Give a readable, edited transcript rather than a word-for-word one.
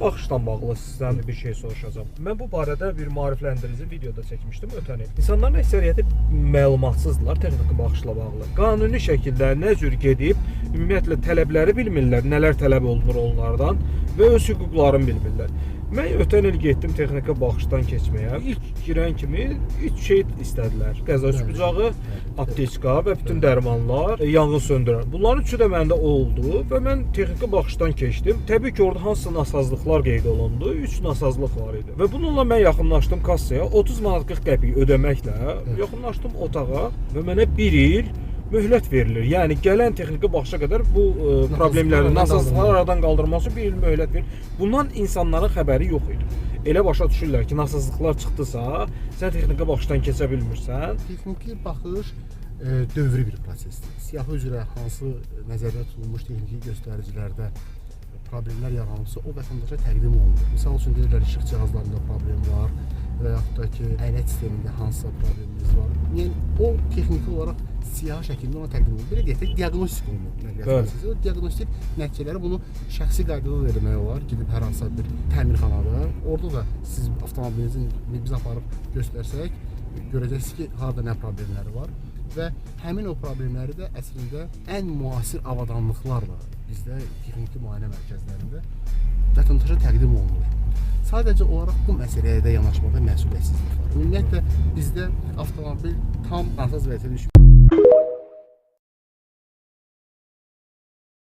baxışla bağlı sizdən bir şey soruşacağam. Mən bu barədə bir maarifləndirici videoda çəkmişdim ötən il. İnsanların əksəriyyəti məlumatsızdırlar texniki baxışla bağlı. Qanuni şəkildə nə cür gedib, ümumiyyətlə tələbləri bilmirlər, nələr tələb olunur onlardan və öz hüquqlarını bilmirlər. Mən ötən il getdim texniki baxışdan keçməyə. İlk girən kimi 3 şey istədilər. Qəza bıçağı, apteçka və bütün dərmanlar, yanğın söndürən. Bunların üçü də məndə oldu və mən texniki baxışdan keçdim. Təbii ki, orada hansı nasazlıqlar qeyd olundu? 3 nasazlıq var idi. Və bununla mən yaxınlaşdım kassaya. 30 manat 40 qəpik ödəməklə yaxınlaşdım otağa və mənə 1 il möhlət verilir. Yəni gələn texniki baxışa qədər bu problemlərin, nasazlıqları aradan qaldırılması 1 il möhlət verilir. Bundan insanların xəbəri yox idi. Elə başa düşürlər ki, nasazlıqlar çıxdısa, sən texniki baxışdan keçə bilmirsən. Texniki baxış dövrü bir prosesdir. Siyahı üzrə hansı nəzərdə tutulmuş texniki göstəricilərdə problemlər yaranırsa, o vətəndaşa təqdim olunur. Misal üçün deyirlər, işıq cihazlarında problem var və yaxud da ki, əynək sistemində hansısa problemimiz var. Yəni, o texniki olaraq siyah şəkildə ona təqdim olunur. Belə deyək də, diaqnostik olunur. O diaqnostik nəticələri bunu şəxsi qaydada vermək olar. Gidib hər hansısa bir təmirxanada. Orada da siz avtomobilinizin biz aparıb göstərsək, görəcəksiniz ki, harada nə problemləri var. Və həmin o problemləri də əslində ən müasir avadanlıqlarla bizdə texniki müayinə mərkəzlərində vətəndaşa təqdim olunur. Sadəcə olaraq bu məsələyə də yanaşmada məsuliyyətsizlik var. Ümumiyyətlə bizdə avtomobil tam nasaz vəziyyətə düşmür.